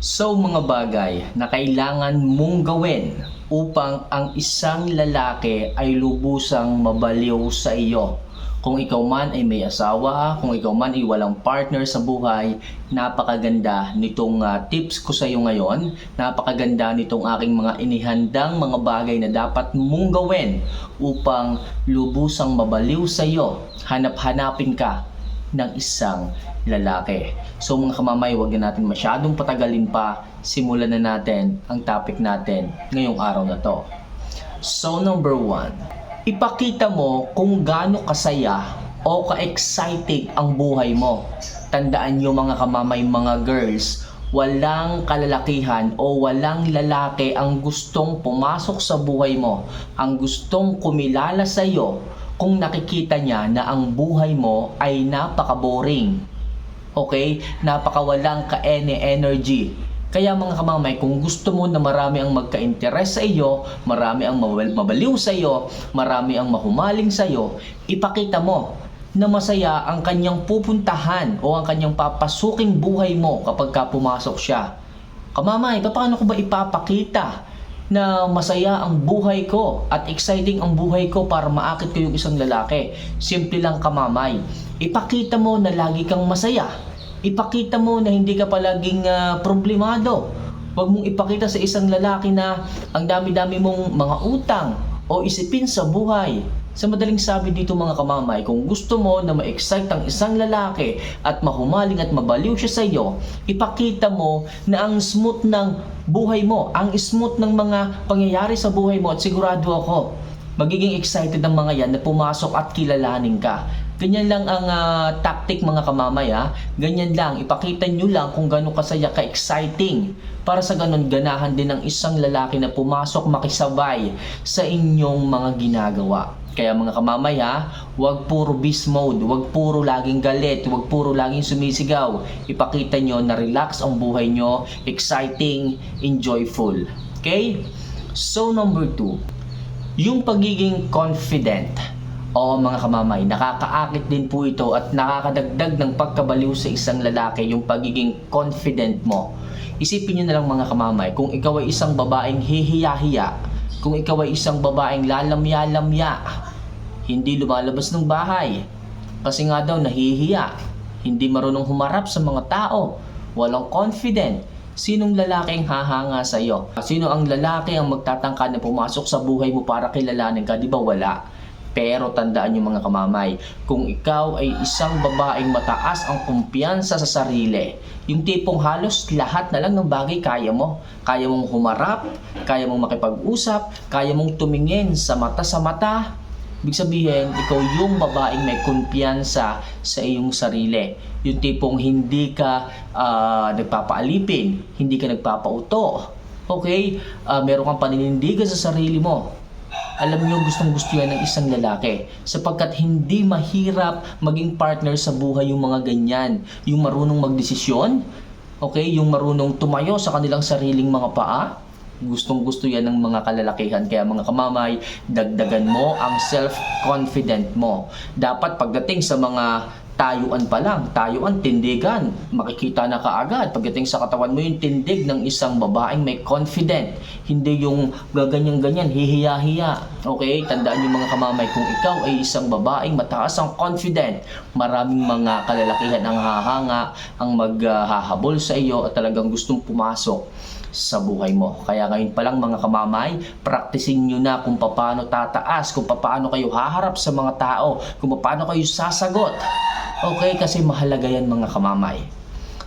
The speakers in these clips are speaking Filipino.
So mga bagay na kailangan mong gawin upang ang isang lalaki ay lubusang mabaliw sa iyo. Kung ikaw man ay may asawa, kung ikaw man ay walang partner sa buhay, napakaganda nitong tips ko sa iyo ngayon. Napakaganda nitong aking mga inihandang mga bagay na dapat mong gawin upang lubusang mabaliw sa iyo. Hanap-hanapin ka ng isang lalaki. So mga kamamay, huwag na natin masyadong patagalin pa. Simulan na natin ang topic natin ngayong araw na to. So number 1, ipakita mo kung gaano kasaya o ka-exciting ang buhay mo. Tandaan nyo mga kamamay, mga girls, walang kalalakihan o walang lalaki ang gustong pumasok sa buhay mo, ang gustong kumilala sa iyo kung nakikita niya na ang buhay mo ay napaka-boring. Okay? Napakawalang ka-energy. Kaya mga kamamay, kung gusto mo na marami ang magka-interest sa iyo, marami ang mabaliw sa iyo, marami ang mahumaling sa iyo, ipakita mo na masaya ang kanyang pupuntahan o ang kanyang papasuking buhay mo kapag ka pumasok siya. Kamamay, paano ko ba ipapakita na masaya ang buhay ko at exciting ang buhay ko para maakit ko yung isang lalaki? Simple lang kamamay. Ipakita mo na lagi kang masaya. Ipakita mo na hindi ka palaging problemado. Huwag mong ipakita sa isang lalaki na ang dami-dami mong mga utang o isipin sa buhay. Sa madaling sabi dito mga kamamay, kung gusto mo na ma-excite ang isang lalaki at mahumaling at mabaliw siya sa iyo, ipakita mo na ang smooth ng buhay mo, ang smooth ng mga pangyayari sa buhay mo, at sigurado ako, magiging excited ang mga yan na pumasok at kilalanin ka. Ganyan lang ang tactic mga kamamay ha. Ganyan lang, ipakita nyo lang kung gano'ng kasaya ka-exciting. Para sa ganun, ganahan din ng isang lalaki na pumasok makisabay sa inyong mga ginagawa. Kaya mga kamamay ha, huwag puro beast mode, huwag puro laging galit, huwag puro laging sumisigaw. Ipakita nyo na relax ang buhay nyo, exciting, enjoyful. Okay? So number 2, yung pagiging confident. Oo mga kamamay, nakakaakit din po ito at nakakadagdag ng pagkabaliw sa isang lalaki yung pagiging confident mo. Isipin nyo na lang mga kamamay, kung ikaw ay isang babaeng hihiya-hiya, kung ikaw ay isang babaeng lalamya-lamya, hindi lumalabas ng bahay, kasi nga daw nahihiya, hindi marunong humarap sa mga tao, walang confident, sinong lalaki ang hahanga sa iyo? Sino ang lalaki ang magtatangka na pumasok sa buhay mo para kilalanin ka? Di ba wala? Pero tandaan niyo mga kamamay, kung ikaw ay isang babaeng mataas ang kumpiyansa sa sarili, yung tipong halos lahat na lang ng bagay kaya mo. Kaya mong humarap, kaya mong makipag-usap, kaya mong tumingin sa mata, ibig sabihin, ikaw yung babaeng may kumpiyansa sa iyong sarili. Yung tipong hindi ka nagpapaalipin, hindi ka nagpapauto. Okay? Meron kang paninindigan sa sarili mo. Alam niyo, gustong-gusto yan ng isang lalaki sapagkat hindi mahirap maging partner sa buhay yung mga ganyan. Yung marunong magdesisyon, okay? Yung marunong tumayo sa kanilang sariling mga paa. Gustong-gusto yan ng mga kalalakihan. Kaya mga kamamay, dagdagan mo ang self-confident mo. Dapat pagdating sa mga tayuan pa lang, tayuan, tindigan, makikita na kaagad pagdating sa katawan mo yung tindig ng isang babaeng may confident, hindi yung gaganyan-ganyan, hihiya-hiya. Okay, tandaan niyo mga kamamay, kung ikaw ay isang babaeng mataas ang confident, maraming mga kalalakihan ang hahanga, ang maghahabol sa iyo at talagang gustong pumasok sa buhay mo. Kaya ngayon pa lang mga kamamay, practicing nyo na kung paano tataas, kung paano kayo haharap sa mga tao, kung paano kayo sasagot. Okay, kasi mahalaga yan mga kamamay.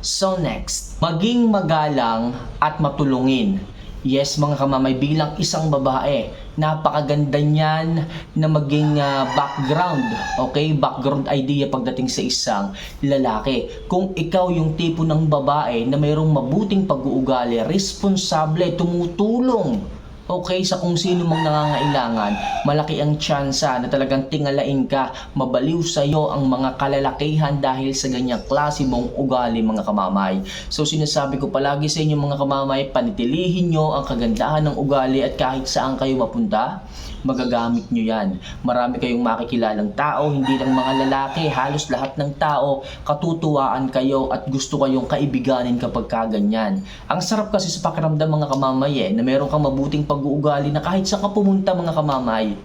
So next, maging magalang at matulungin. Yes mga kamamay, bilang isang babae, napakaganda niyan na maging background, okay? Background idea pagdating sa isang lalaki. Kung ikaw yung tipo ng babae na mayroong mabuting pag-uugali, responsable, tumutulong, okay, sa kung sino mang nangangailangan, malaki ang tsansa na talagang tingalain ka, mabaliw sa iyo ang mga kalalakihan dahil sa ganyang klase mong ugali mga kamamay. So sinasabi ko palagi sa inyo mga kamamay, panitilihin nyo ang kagandahan ng ugali at kahit saan kayo mapunta, magagamit nyo yan. Marami kayong makikilalang tao, hindi lang mga lalaki, halos lahat ng tao, katutuwaan kayo at gusto kayong kaibiganin kapag kaganyan. Ang sarap kasi sa pakiramdam mga kamamay na meron kang mabuting pag-uugali na kahit saan ka pumunta mga kamamay,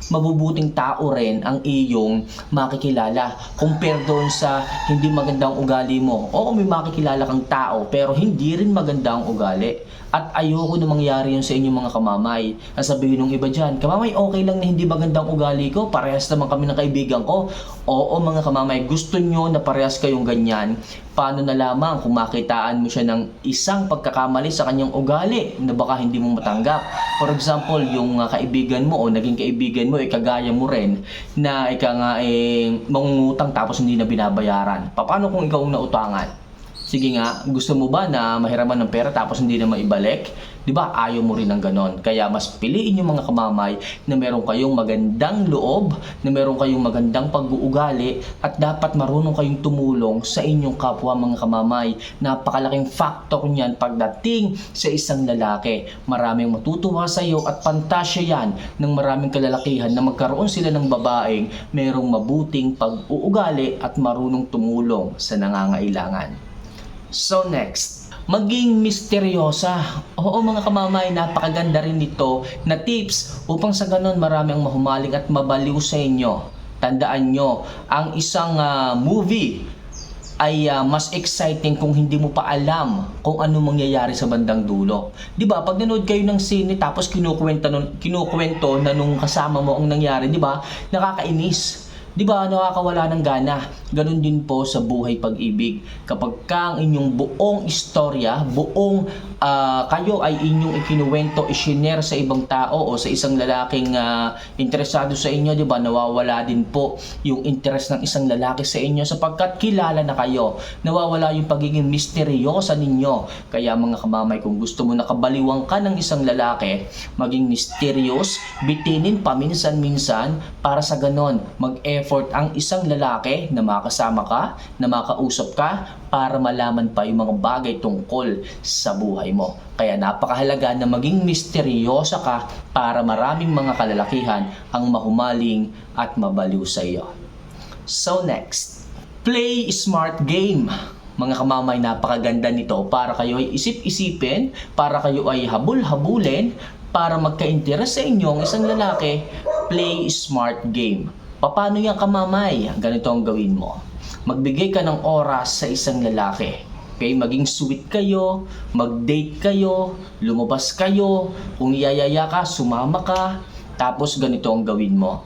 mabubuting tao rin ang iyong makikilala compare doon sa hindi magandang ugali mo. Oo, may makikilala kang tao pero hindi rin maganda ang ugali. At ayoko na mangyari yun sa inyong mga kamamay. Sasabihin ng iba dyan, kamamay, okay lang na hindi magandang ugali ko, parehas naman kami ng kaibigan ko. Oo mga kamamay, gusto nyo na parehas kayong ganyan. Paano na lamang kung makitaan mo siya ng isang pagkakamali sa kanyang ugali na baka hindi mo matanggap. For example, yung kaibigan mo o naging kaibigan mo, kagaya mo rin na ika nga mangungutang tapos hindi na binabayaran. Paano kung ikaw ang nautangan? Sige nga, gusto mo ba na mahiraman ng pera tapos hindi na maibalik? Di ba? Ayaw mo rin ng ganon. Kaya mas piliin yung mga kamamay na meron kayong magandang loob, na meron kayong magandang pag-uugali, at dapat marunong kayong tumulong sa inyong kapwa mga kamamay. Napakalaking factor niyan pagdating sa isang lalaki. Maraming matutuwa sa iyo at pantasya yan ng maraming kalalakihan na magkaroon sila ng babaeng merong mabuting pag-uugali at marunong tumulong sa nangangailangan. So next, maging misteryosa. Oo mga kamamay, napakaganda rin nito na tips upang sa ganon marami ang mahumaling at mabaliw sa inyo. Tandaan nyo, ang isang movie ay mas exciting kung hindi mo pa alam kung ano mangyayari sa bandang dulo. 'Di ba? Pag nanood kayo ng sine tapos kinukwento na nung kasama mo ang nangyari, 'di ba? Nakakainis. Di ba, nakakawala ng gana. Ganun din po sa buhay pag-ibig. Kapag ka ang inyong buong istorya, kayo ay inyong ikinuwento, isinare sa ibang tao o sa isang lalaking interesado sa inyo, di ba, nawawala din po yung interest ng isang lalaki sa inyo sapagkat kilala na kayo. Nawawala yung pagiging misteryosa ninyo. Kaya mga kamamay, kung gusto mo nakabaliwang ka ng isang lalaki, maging mysterious, bitinin paminsan-minsan para sa ganon, mag-effort ang isang lalaki na makasama ka, na makausap ka, para malaman pa yung mga bagay tungkol sa buhay mo. Kaya napakahalaga na maging misteryosa ka para maraming mga kalalakihan ang mahumaling at mabaliw sa iyo. So next, play smart game. Mga kamamay, napakaganda nito para kayo ay isip-isipin, para kayo ay habul-habulin, para magka-interes sa inyo ang isang lalaki. Play smart game. Paano yan kamamay? Ganito ang gawin mo. Magbigay ka ng oras sa isang lalaki. Okay? Maging sweet kayo, mag-date kayo, lumabas kayo, kung iyayaya ka, sumama ka, tapos ganito ang gawin mo.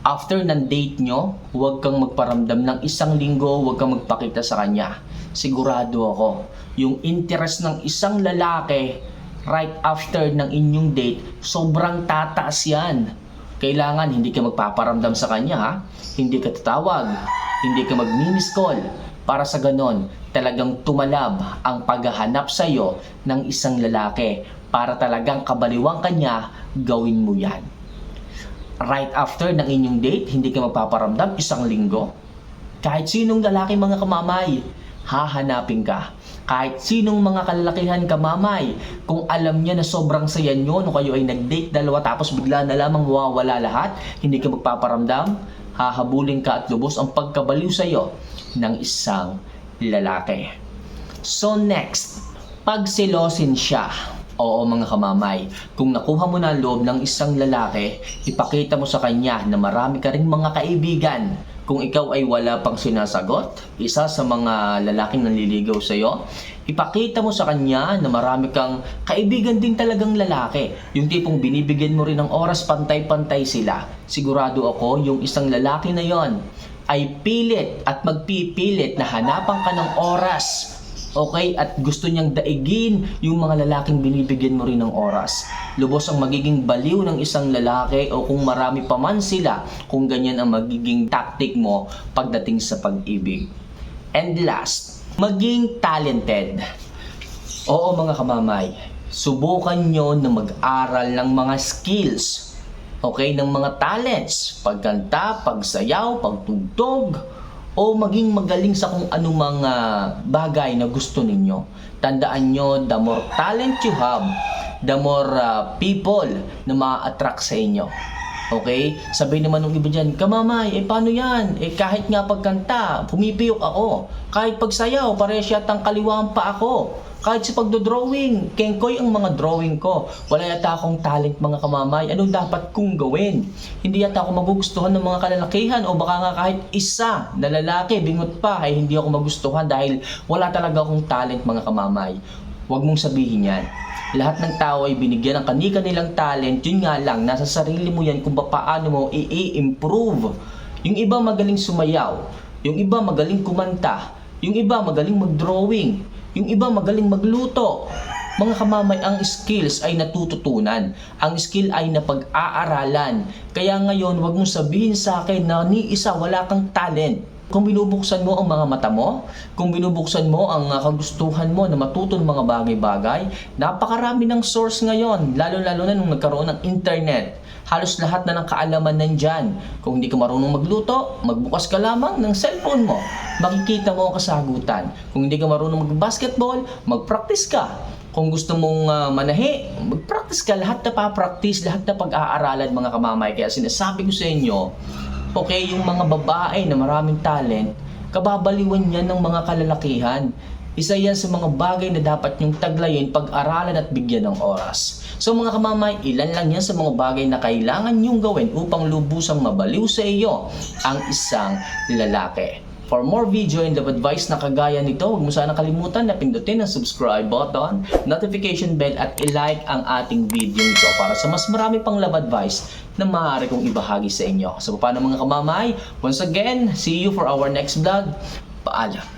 After ng date nyo, huwag kang magparamdam ng 1 linggo, huwag kang magpakita sa kanya. Sigurado ako, yung interest ng isang lalaki right after ng inyong date, sobrang tataas yan. Kailangan hindi ka magpaparamdam sa kanya, ha? Hindi ka tatawag, hindi ka mag-miss call. Para sa ganon, talagang tumalab ang paghahanap sa iyo ng isang lalaki. Para talagang kabaliwang kanya, gawin mo yan. Right after ng inyong date, hindi ka magpaparamdam 1 linggo. Kahit sinong lalaki mga kamamay, hahanapin ka. Kahit sinong mga kalalakihan kamamay, kung alam niya na sobrang saya nyo nung kayo ay nag-date dalawa tapos bigla na lamang mawawala lahat, hindi ka magpaparamdam, hahabulin ka at lubos ang pagkabaliw sa iyo ng isang lalaki. So next, pagselosin siya. Oo mga kamamay, kung nakuha mo na ang loob ng isang lalaki, ipakita mo sa kanya na marami ka rin mga kaibigan. Kung ikaw ay wala pang sinasagot, isa sa mga lalaking nanliligaw sa iyo, ipakita mo sa kanya na marami kang kaibigan din talagang lalaki. Yung tipong binibigyan mo rin ng oras, pantay-pantay sila. Sigurado ako, yung isang lalaki na yon ay pilit at magpipilit na hanapan ka ng oras. Okay? At gusto niyang daigin yung mga lalaking binibigyan mo rin ng oras. Lubos ang magiging baliw ng isang lalaki o kung marami pa man sila, kung ganyan ang magiging tactic mo pagdating sa pag-ibig. And last, maging talented. Oo mga kamamay, subukan nyo na mag-aral ng mga skills. Okay? Ng mga talents. Pagkanta, pagsayaw, pagtugtog, o maging magaling sa kung anumang bagay na gusto ninyo. Tandaan nyo, the more talent you have, the more people na ma-attract sa inyo. Okay? Sabi naman ng iba dyan, kamamay, paano yan? Kahit nga pagkanta, pumipiyok ako. Kahit pagsayaw, pares yatang kaliwaan pa ako. Kahit sa pagdodrawing, kengkoy ang mga drawing ko. Wala yata akong talent mga kamamay. Ano dapat kong gawin? Hindi yata ako magugustuhan ng mga kalalakihan o baka nga kahit isa na lalaki, bingot pa, ay hindi ako magustuhan dahil wala talaga akong talent mga kamamay. Huwag mong sabihin yan. Lahat ng tao ay binigyan ng kani-kanilang talent. Yun nga lang, nasa sarili mo yan kung paano mo i-improve. Yung iba magaling sumayaw, yung iba magaling kumanta, yung iba magaling mag-drawing, yung iba magaling magluto. Mga kamamay, ang skills ay natututunan. Ang skill ay napag-aaralan. Kaya ngayon, wag mong sabihin sa akin na ni isa wala kang talent. Kung binubuksan mo ang mga mata mo, kung binubuksan mo ang kagustuhan mo na matuto ng mga bagay-bagay, napakarami ng source ngayon, lalo-lalo na nung nagkaroon ng internet. Halos lahat na ng kaalaman nandyan. Kung hindi ka marunong magluto, magbukas ka lamang ng cellphone mo. Makikita mo ang kasagutan. Kung hindi ka marunong mag-basketball, mag-practice ka. Kung gusto mong manahi, mag-practice ka. Lahat na pa-practice, lahat na pag-aaralan mga kamamay. Kaya sinasabi ko sa inyo, okay, yung mga babae na maraming talent, kababaliwan yan ng mga kalalakihan. Isa yan sa mga bagay na dapat yung taglayin, pag-aralan at bigyan ng oras. So mga kamamay, ilan lang yan sa mga bagay na kailangan nyong gawin upang lubusang mabaliw sa iyo ang isang lalaki. For more video and love advice na kagaya nito, huwag mo sana kalimutan na pindutin ang subscribe button, notification bell at i-like ang ating video nito para sa mas marami pang love advice na maaari kong ibahagi sa inyo. So paano mga kamamay? Once again, see you for our next vlog. Paalam!